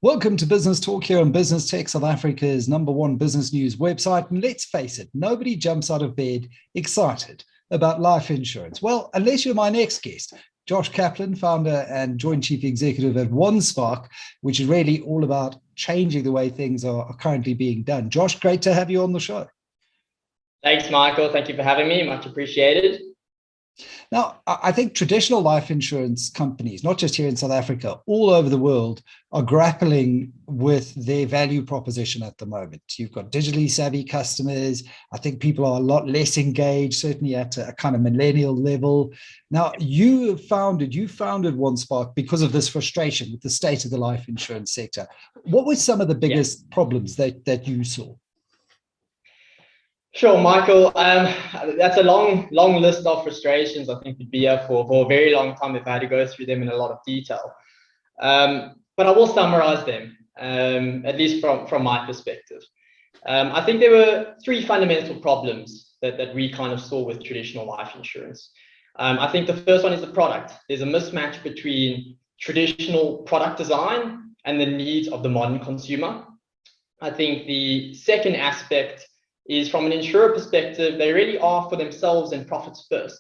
Welcome to Business Talk here on Business Tech, South Africa's #1 business news website. And let's face it, nobody jumps out of bed excited about life insurance. Well, unless you're my next guest, Josh Kaplan, founder and joint chief executive at OneSpark, which is really all about changing the way things are currently being done. Josh, great to have you on the show. Thanks, Michael. Thank you for having me. Much appreciated. Now, I think traditional life insurance companies, not just here in South Africa, all over the world, are grappling with their value proposition at the moment. You've got digitally savvy customers. I think people are a lot less engaged, certainly at a kind of millennial level. Now, you founded OneSpark because of this frustration with the state of the life insurance sector. What were some of the biggest problems that you saw? Sure, Michael. That's a long list of frustrations. I think we'd be here for a very long time if I had to go through them in a lot of detail. But I will summarize them, at least from my perspective. I think there were three fundamental problems that we kind of saw with traditional life insurance. I think the first one is the product. There's a mismatch between traditional product design and the needs of the modern consumer. I think the second aspect is from an insurer perspective, they really are for themselves and profits first.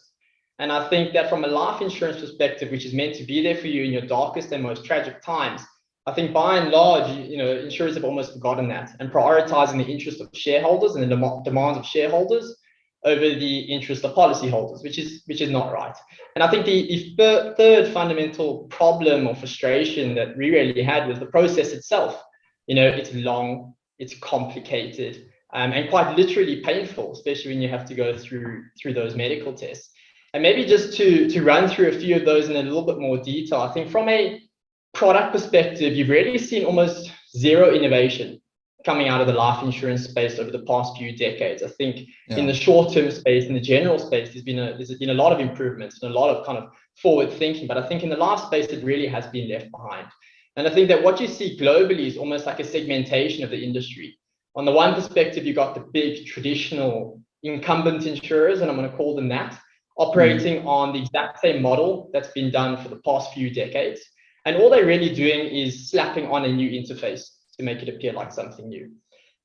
And I think that from a life insurance perspective, which is meant to be there for you in your darkest and most tragic times, I think by and large, insurers have almost forgotten that and prioritizing the interest of shareholders and the demands of shareholders over the interest of policyholders, which is not right. And I think the third fundamental problem or frustration that we really had was the process itself. It's long, it's complicated, and quite literally painful, especially when you have to go through those medical tests. And maybe just to run through a few of those in a little bit more detail, I think from a product perspective, you've really seen almost zero innovation coming out of the life insurance space over the past few decades. I think in the short-term space, in the general space, there's been a lot of improvements and a lot of kind of forward thinking, but I think in the life space, it really has been left behind. And I think that what you see globally is almost like a segmentation of the industry. On the one perspective, you've got the big traditional incumbent insurers, and I'm going to call them that, operating on the exact same model that's been done for the past few decades. And all they're really doing is slapping on a new interface to make it appear like something new.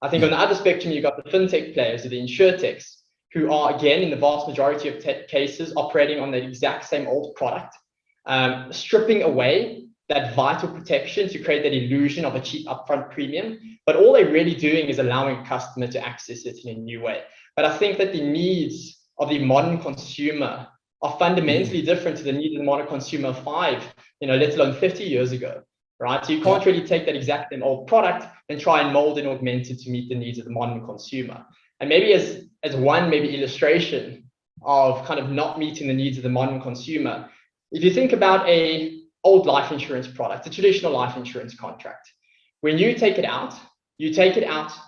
I think on the other spectrum, you've got the fintech players or the insurtechs, who are, again, in the vast majority of cases, operating on the exact same old product, stripping away that vital protection to create that illusion of a cheap upfront premium. But all they're really doing is allowing a customer to access it in a new way. But I think that the needs of the modern consumer are fundamentally different to the needs of the modern consumer 5, let alone 50 years ago, right? So you can't really take that exact same old product and try and mold and augment it to meet the needs of the modern consumer. And maybe as one illustration of kind of not meeting the needs of the modern consumer, if you think about a old life insurance product, a traditional life insurance contract. When you take it out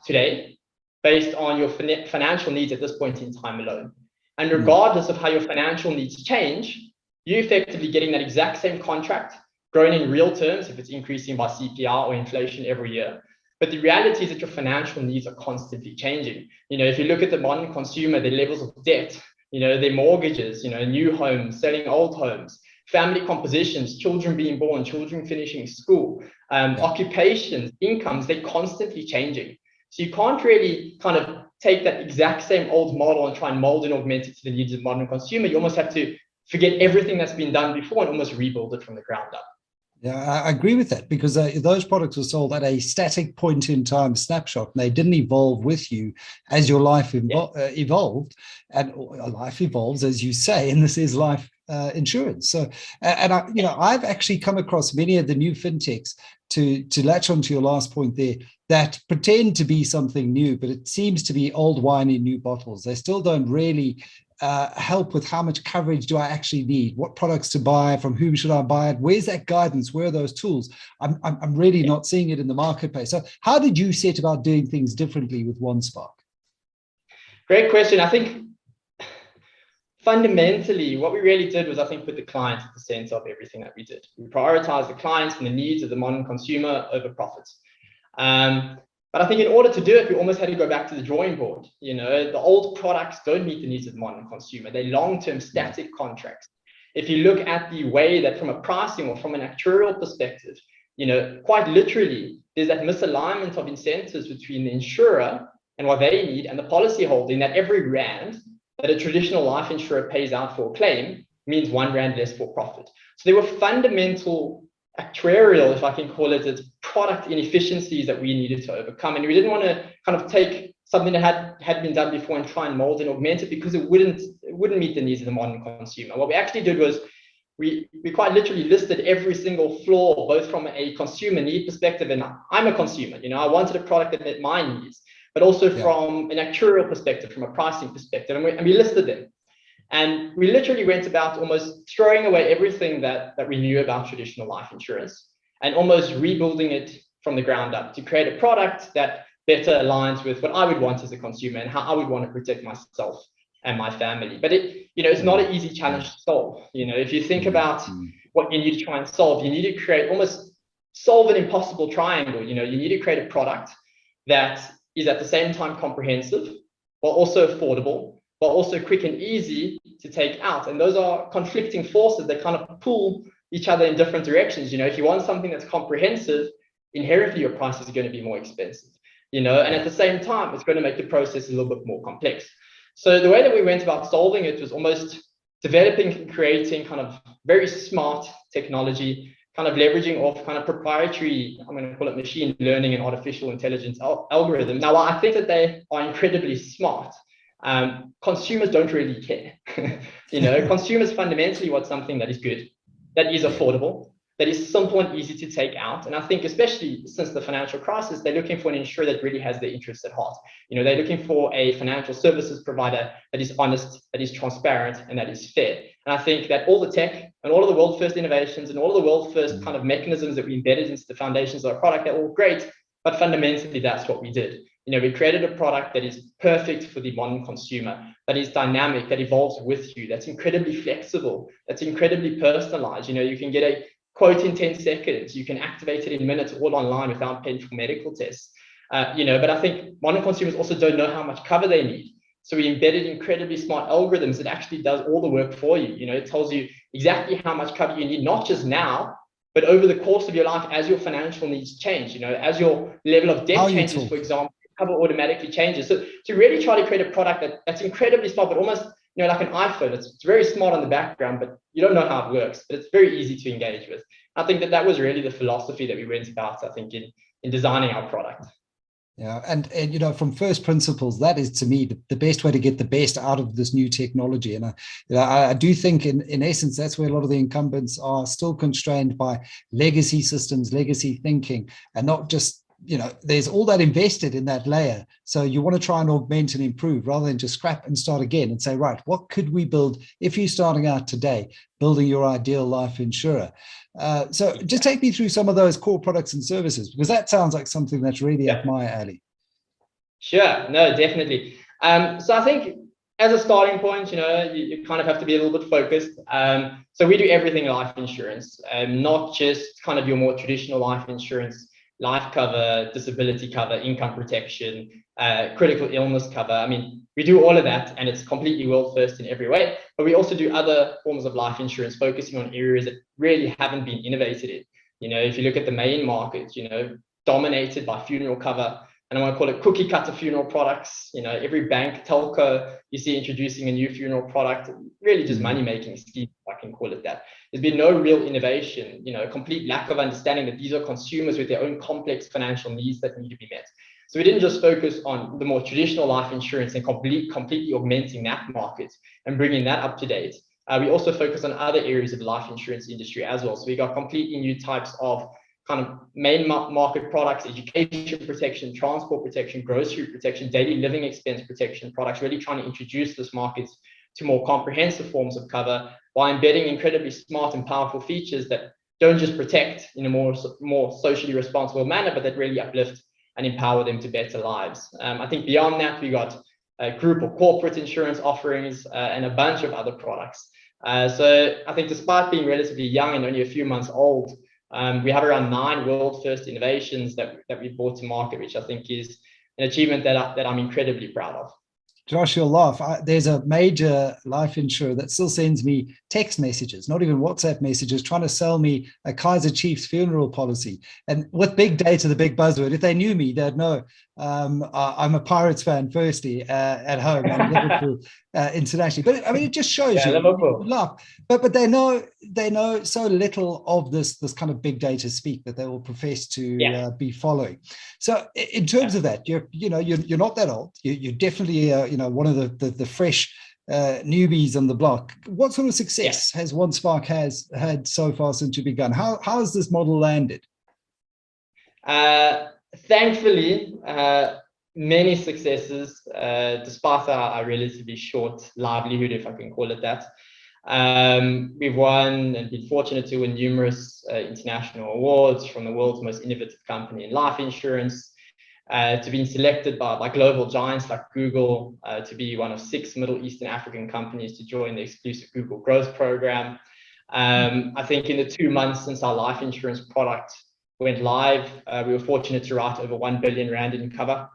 today based on your financial needs at this point in time alone. And regardless of how your financial needs change, you're effectively getting that exact same contract grown in real terms if it's increasing by CPI or inflation every year. But the reality is that your financial needs are constantly changing. If you look at the modern consumer, their levels of debt, their mortgages, new homes, selling old homes, family compositions, children being born, children finishing school, occupations, incomes, they're constantly changing. So you can't really kind of take that exact same old model and try and mold and augment it to the needs of the modern consumer. You almost have to forget everything that's been done before and almost rebuild it from the ground up. Yeah, I agree with that because those products were sold at a static point in time snapshot, and they didn't evolve with you as your life evolved, and life evolves, as you say, and this is life insurance. So, and I've actually come across many of the new fintechs to latch onto your last point there that pretend to be something new, but it seems to be old wine in new bottles. They still don't really help with how much coverage do I actually need, what products to buy, from whom should I buy it, where's that guidance, where are those tools? I'm really not seeing it in the marketplace. So how did you set about doing things differently with OneSpark? Great question. I think fundamentally what we really did was, I think, put the client at the center of everything that we did. We prioritized the clients and the needs of the modern consumer over profits. But I think in order to do it, we almost had to go back to the drawing board. The old products don't meet the needs of the modern consumer. They're long-term static contracts. If you look at the way that from a pricing or from an actuarial perspective, quite literally, there's that misalignment of incentives between the insurer and what they need and the policyholder, in that every rand that a traditional life insurer pays out for a claim means 1 rand less for profit. So there were fundamental actuarial, if I can call it, product inefficiencies that we needed to overcome. And we didn't want to kind of take something that had been done before and try and mold and augment it, because it wouldn't meet the needs of the modern consumer. What we actually did was we quite literally listed every single flaw, both from a consumer need perspective, and I'm a consumer, I wanted a product that met my needs, but also from an actuarial perspective, from a pricing perspective, and we listed them. And we literally went about almost throwing away everything that we knew about traditional life insurance and almost rebuilding it from the ground up to create a product that better aligns with what I would want as a consumer and how I would want to protect myself and my family. But it's not an easy challenge to solve. If you think about what you need to try and solve, you need to create, almost solve an impossible triangle. You need to create a product that is at the same time comprehensive, while also affordable, but also quick and easy to take out. And those are conflicting forces that kind of pull each other in different directions. If you want something that's comprehensive, inherently your price is going to be more expensive, and at the same time, it's going to make the process a little bit more complex. So the way that we went about solving it was almost developing and creating kind of very smart technology, kind of leveraging off kind of proprietary, I'm going to call it machine learning and artificial intelligence algorithms. Now, while I think that they are incredibly smart, consumers don't really care. Consumers fundamentally want something that is good, that is affordable, that is simple and easy to take out. And I think especially since the financial crisis, they're looking for an insurer that really has their interests at heart. They're looking for a financial services provider that is honest, that is transparent, and that is fair. And I think that all the tech and all of the world first innovations and all of the world first kind of mechanisms that we embedded into the foundations of our product, they're all great, but fundamentally that's what we did. We created a product that is perfect for the modern consumer, that is dynamic, that evolves with you, that's incredibly flexible, that's incredibly personalized. You can get a quote in 10 seconds, you can activate it in minutes, all online without paying for medical tests. But I think modern consumers also don't know how much cover they need. So we embedded incredibly smart algorithms that actually does all the work for you. It tells you exactly how much cover you need, not just now, but over the course of your life as your financial needs change. As your level of debt changes, for example, cover automatically changes. So to really try to create a product that's incredibly smart, but almost like an iPhone. It's very smart on the background, but you don't know how it works. But it's very easy to engage with. I think that was really the philosophy that we went about, I think, in designing our product. Yeah, and from first principles, that is to me the best way to get the best out of this new technology. And I do think in essence that's where a lot of the incumbents are still constrained by legacy systems, legacy thinking, and not just there's all that invested in that layer. So you want to try and augment and improve rather than just scrap and start again and say, right, what could we build if you're starting out today, building your ideal life insurer? So just take me through some of those core products and services, because that sounds like something that's really up my alley. Sure, no, definitely. So I think as a starting point, you kind of have to be a little bit focused. So we do everything life insurance, not just kind of your more traditional life insurance, life cover, disability cover, income protection, critical illness cover. I mean, we do all of that, and it's completely world first in every way. But we also do other forms of life insurance, focusing on areas that really haven't been innovated in. If you look at the main market, dominated by funeral cover, and I want to call it cookie cutter funeral products. Every bank, telco, you see introducing a new funeral product, really just money making scheme, if I can call it that. There's been no real innovation, a complete lack of understanding that these are consumers with their own complex financial needs that need to be met. So we didn't just focus on the more traditional life insurance and completely augmenting that market and bringing that up to date. We also focus on other areas of the life insurance industry as well. So we got completely new types of kind of main market products, education protection, transport protection, grocery protection, daily living expense protection products, really trying to introduce this market to more comprehensive forms of cover while embedding incredibly smart and powerful features that don't just protect in a more socially responsible manner, but that really uplift and empower them to better lives. I think beyond that, we got a group of corporate insurance offerings and a bunch of other products. So I think despite being relatively young and only a few months old, we have around 9 world first innovations that we brought to market, which I think is an achievement that I'm incredibly proud of. Josh, you'll laugh. There's a major life insurer that still sends me text messages, not even WhatsApp messages, trying to sell me a Kaiser Chiefs funeral policy. And with big data, the big buzzword, if they knew me, they'd know I'm a Pirates fan, firstly, at home, and Liverpool internationally. But I mean, it just shows Yeah, you, Liverpool. laugh. But they know so little of this kind of big data speak that they will profess to be following. So in terms of that, you're not that old. You're definitely one of the fresh newbies on the block. What sort of success has OneSpark has had so far since you begun? How has this model landed? Thankfully, many successes, despite our relatively short livelihood, if I can call it that. We've won and been fortunate to win numerous international awards, from the world's most innovative company in life insurance, to being selected by global giants like Google, to be one of 6 Middle Eastern African companies to join the exclusive Google Growth Program. I think in the 2 months since our life insurance product went live, we were fortunate to write over 1 billion rand in cover.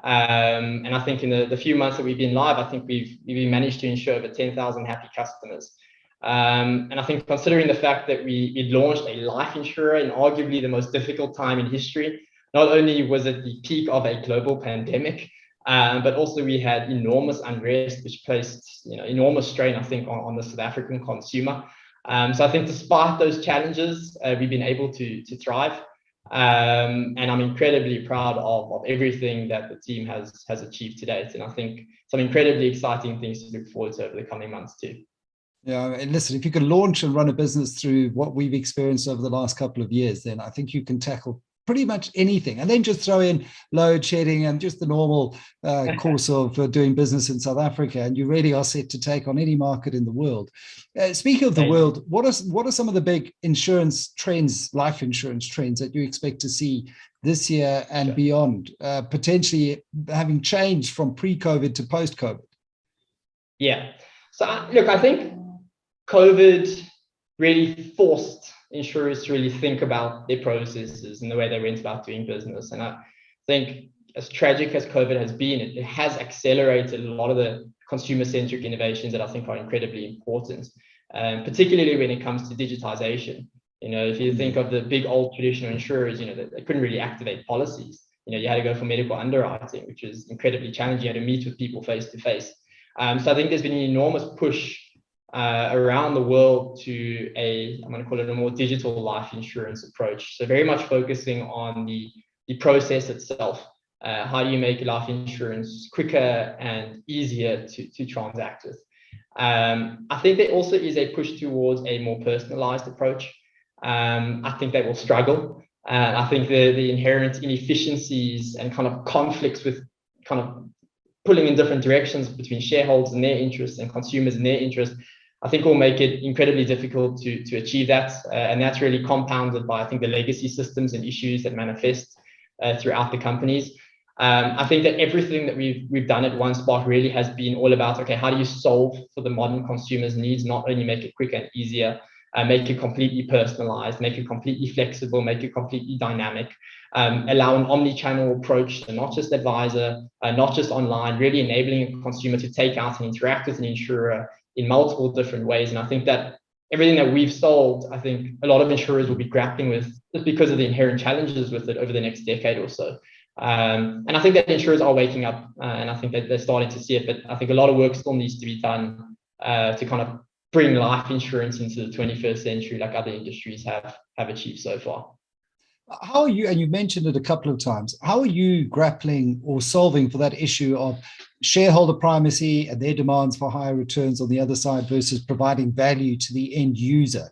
And I think in the few months that we've been live, I think we've managed to insure over 10,000 happy customers. And I think, considering the fact that we launched a life insurer in arguably the most difficult time in history, not only was it the peak of a global pandemic, but also we had enormous unrest, which placed enormous strain, I think, on the South African consumer. So I think despite those challenges, we've been able to thrive. And I'm incredibly proud of everything that the team has achieved to date. And I think some incredibly exciting things to look forward to over the coming months too. Yeah, and listen, if you can launch and run a business through what we've experienced over the last couple of years, then I think you can tackle pretty much anything, and then just throw in load shedding and just the normal course of doing business in South Africa, and you really are set to take on any market in the world. Speaking of the world, what are some of the big insurance trends, life insurance trends, that you expect to see this year and beyond, potentially having changed from pre-COVID to post-COVID? Yeah. So look, I think COVID really forced insurers to really think about their processes and the way they went about doing business. And I think, as tragic as COVID has been, it has accelerated a lot of the consumer-centric innovations that I think are incredibly important, particularly when it comes to digitization. If you think of the big old traditional insurers, they couldn't really activate policies. You had to go for medical underwriting, which is incredibly challenging. You had to meet with people face to face. So I think there's been an enormous push around the world to I'm going to call it a more digital life insurance approach. So very much focusing on the process itself. How do you make life insurance quicker and easier to transact with? I think there also is a push towards a more personalized approach. I think they will struggle. I think the inherent inefficiencies and kind of conflicts with kind of pulling in different directions between shareholders and their interests and consumers and their interests, I think will make it incredibly difficult to achieve that. And that's really compounded by, I think, the legacy systems and issues that manifest throughout the companies. I think that everything that we've done at OneSpark really has been all about, okay, how do you solve for the modern consumer's needs, not only make it quicker and easier, make it completely personalized, make it completely flexible, make it completely dynamic, allow an omni-channel approach, so not just advisor, not just online, really enabling a consumer to take out and interact with an insurer in multiple different ways. And I think that everything that we've solved, I think a lot of insurers will be grappling with just because of the inherent challenges with it over the next decade or so. And I think that insurers are waking up, and I think that they're starting to see it, but I think a lot of work still needs to be done to kind of bring life insurance into the 21st century like other industries have achieved so far. How are you, and you mentioned it a couple of times, how are you grappling or solving for that issue of shareholder primacy and their demands for higher returns on the other side versus providing value to the end user?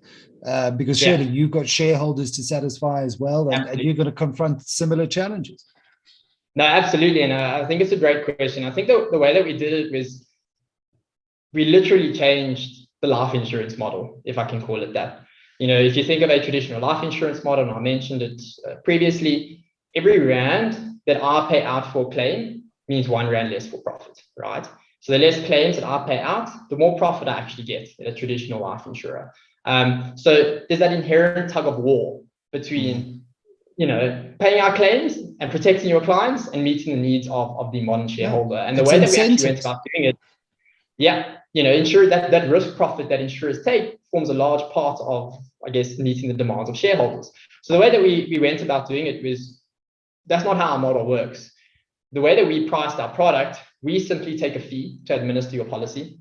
Because surely you've got shareholders to satisfy as well, and you're going to confront similar challenges. No, absolutely. And I think it's a great question. I think the way that we did it was we literally changed the life insurance model, if I can call it that. If you think of a traditional life insurance model, and I mentioned it previously, every rand that I pay out for a claim means 1 rand less for profit, right? So the less claims that I pay out, the more profit I actually get in a traditional life insurer. So there's that inherent tug of war between, paying our claims and protecting your clients and meeting the needs of the modern shareholder. And the It's way that we actually went incentives. about doing it, ensure that risk profit that insurers take forms a large part of, I guess, meeting the demands of shareholders. So the way that we went about doing it was, that's not how our model works. The way that we priced our product, we simply take a fee to administer your policy.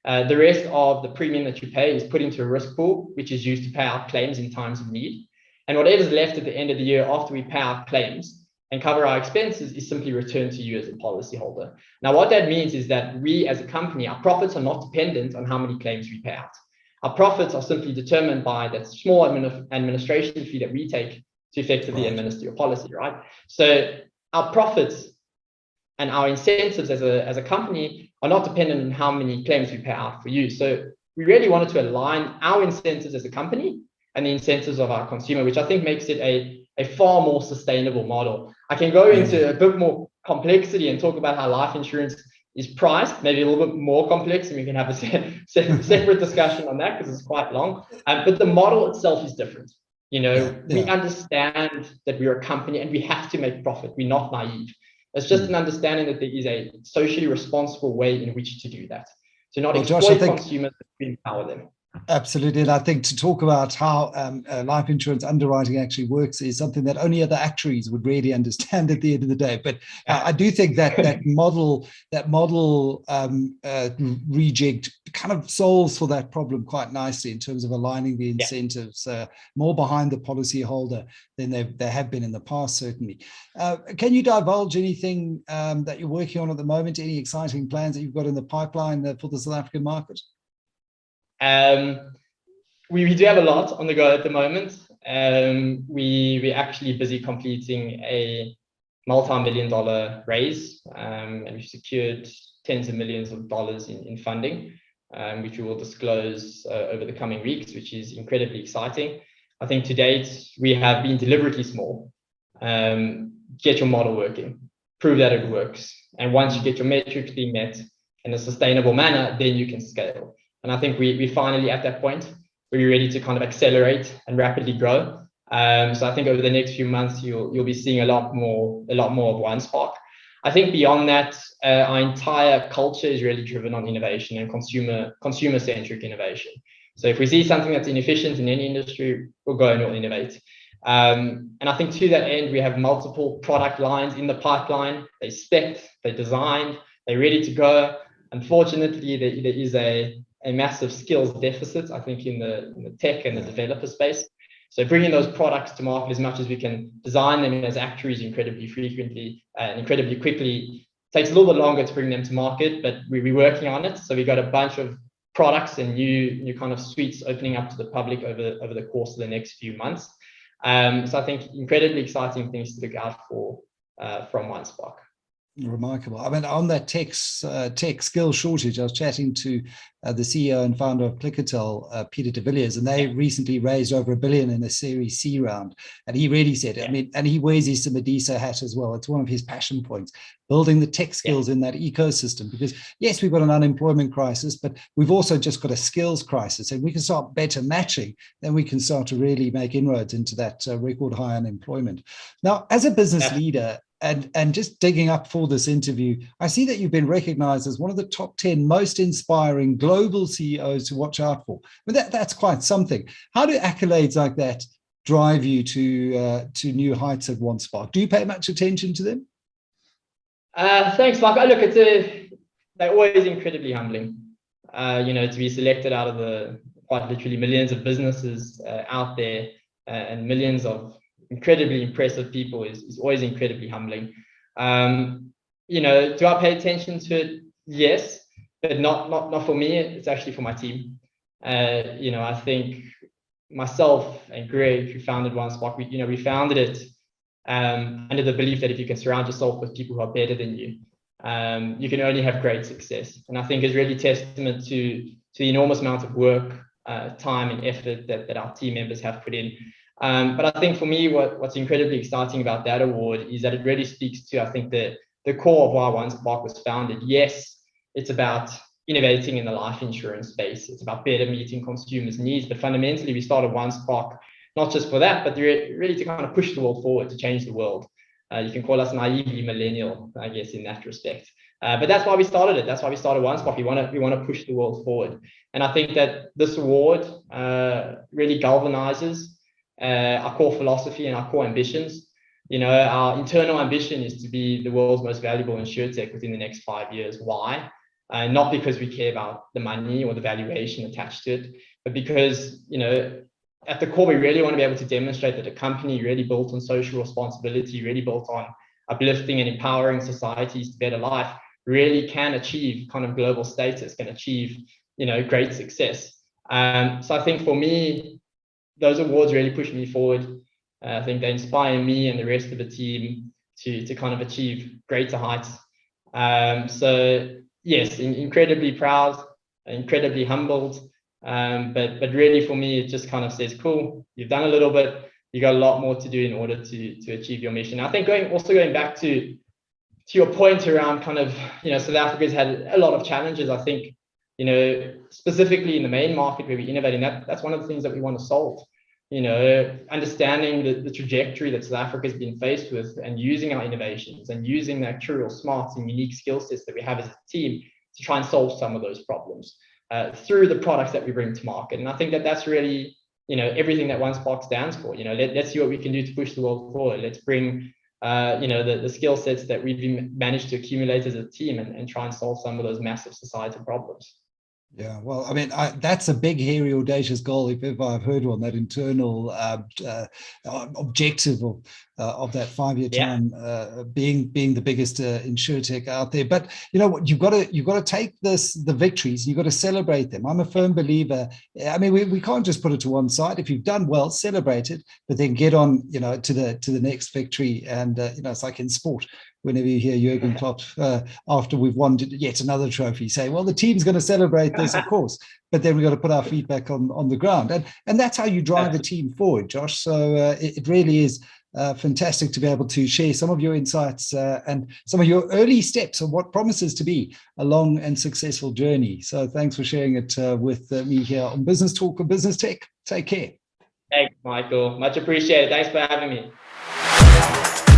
The rest of the premium that you pay is put into a risk pool, which is used to pay out claims in times of need. And whatever's left at the end of the year after we pay out claims and cover our expenses is simply returned to you as a policyholder. Now, what that means is that we as a company, our profits are not dependent on how many claims we pay out. Our profits are simply determined by that small administration fee that we take to effectively administer your policy, right? So our profits and our incentives as a company are not dependent on how many claims we pay out for you. So we really wanted to align our incentives as a company and the incentives of our consumer, which I think makes it a far more sustainable model. I can go into a bit more complexity and talk about how life insurance is priced, maybe a little bit more complex, and we can have a separate discussion on that because it's quite long. But the model itself is different. We understand that we're a company and we have to make profit. We're not naive. It's just an understanding that there is a socially responsible way in which to do that. To not exploit consumers, but to empower them. Absolutely. And I think to talk about how life insurance underwriting actually works is something that only other actuaries would really understand at the end of the day. But I do think that model rejigged kind of solves for that problem quite nicely in terms of aligning the incentives more behind the policyholder than they have been in the past, certainly. Can you divulge anything that you're working on at the moment? Any exciting plans that you've got in the pipeline for the South African market? We do have a lot on the go at the moment. We're actually busy completing a multi-million-dollar raise, and we've secured tens of millions of dollars in funding, which we will disclose over the coming weeks, which is incredibly exciting. I think to date, we have been deliberately small. Get your model working, prove that it works. And once you get your metrics being met in a sustainable manner, then you can scale. And I think we're finally at that point where we're ready to kind of accelerate and rapidly grow. So I think over the next few months, you'll be seeing a lot more of OneSpark. I think beyond that, our entire culture is really driven on innovation and consumer-centric innovation. So if we see something that's inefficient in any industry, we'll go and we'll innovate. And I think to that end, we have multiple product lines in the pipeline. They're spec'd, they're designed, they're ready to go. Unfortunately, there is a massive skills deficit, I think, in the tech and the developer space. So bringing those products to market as much as we can design them as actuaries incredibly frequently and incredibly quickly takes a little bit longer to bring them to market, but we're working on it. So we got a bunch of products and new kind of suites opening up to the public over the course of the next few months. So I think incredibly exciting things to look out for from OneSpark. Remarkable. I mean, on that tech skill shortage, I was chatting to the CEO and founder of Plicatel, Peter de Villiers, and they recently raised over $1 billion in a Series C round. And he really said, I mean, and he wears his Medisa hat as well. It's one of his passion points, building the tech skills in that ecosystem. Because yes, we've got an unemployment crisis, but we've also just got a skills crisis. And we can start better matching, then we can start to really make inroads into that record high unemployment. Now, as a business leader, and just digging up for this interview, I see that you've been recognized as one of the top 10 most inspiring global CEOs to watch out for. But that's quite something. How do accolades like that drive you to new heights at OneSpark? Do you pay much attention to them? Thanks, Mark. Look, they're always incredibly humbling. To be selected out of the quite literally millions of businesses out there and millions of incredibly impressive people is always incredibly humbling. Do I pay attention to it? Yes, but not for me. It's actually for my team. I think myself and Greg, who founded OneSpark, we founded it under the belief that if you can surround yourself with people who are better than you, you can only have great success. And I think it's really testament to the enormous amount of work, time and effort that our team members have put in. But I think for me, what's incredibly exciting about that award is that it really speaks to, I think, the core of why OneSpark was founded. Yes, it's about innovating in the life insurance space. It's about better meeting consumers' needs. But fundamentally, we started OneSpark not just for that, but really to kind of push the world forward, to change the world. You can call us naively millennial, I guess, in that respect. But that's why we started it. That's why we started OneSpark. We want to push the world forward. And I think that this award really galvanizes our core philosophy and our core ambitions. Our internal ambition is to be the world's most valuable insurtech within the next 5 years. Why? Not because we care about the money or the valuation attached to it, but because, at the core, we really want to be able to demonstrate that a company really built on social responsibility, really built on uplifting and empowering societies to better life, really can achieve kind of global status, can achieve, great success. So I think for me, those awards really push me forward. I think they inspire me and the rest of the team to kind of achieve greater heights. So yes, incredibly proud, incredibly humbled. But really for me, it just kind of says, cool, you've done a little bit, you got a lot more to do in order to achieve your mission. I think going back to your point around kind of, South Africa's had a lot of challenges. I think, specifically in the main market where we're innovating, that's one of the things that we want to solve. Understanding the trajectory that South Africa has been faced with, and using our innovations and using the actuarial smarts and unique skill sets that we have as a team to try and solve some of those problems through the products that we bring to market. And I think that's really, everything that OneSpark stands for. Let's see what we can do to push the world forward. Let's bring, the skill sets that we've managed to accumulate as a team and try and solve some of those massive societal problems. Yeah, well, I mean, that's a big, hairy, audacious goal, if ever I've heard one, that internal objective of that 5-year time being the biggest insurtech out there. But you know what, you've got to take the victories, you've got to celebrate them. I'm a firm believer. I mean, we can't just put it to one side. If you've done well, celebrate it, but then get on, to the next victory. And it's like in sport. Whenever you hear Jurgen Klopp after we've won yet another trophy, say, well, the team's going to celebrate this, of course, but then we've got to put our feet back on the ground. And that's how you drive a team forward, Josh. So it really is fantastic to be able to share some of your insights and some of your early steps on what promises to be a long and successful journey. So thanks for sharing it with me here on Business Talk of Business Tech. Take care. Thanks, Michael. Much appreciated. Thanks for having me.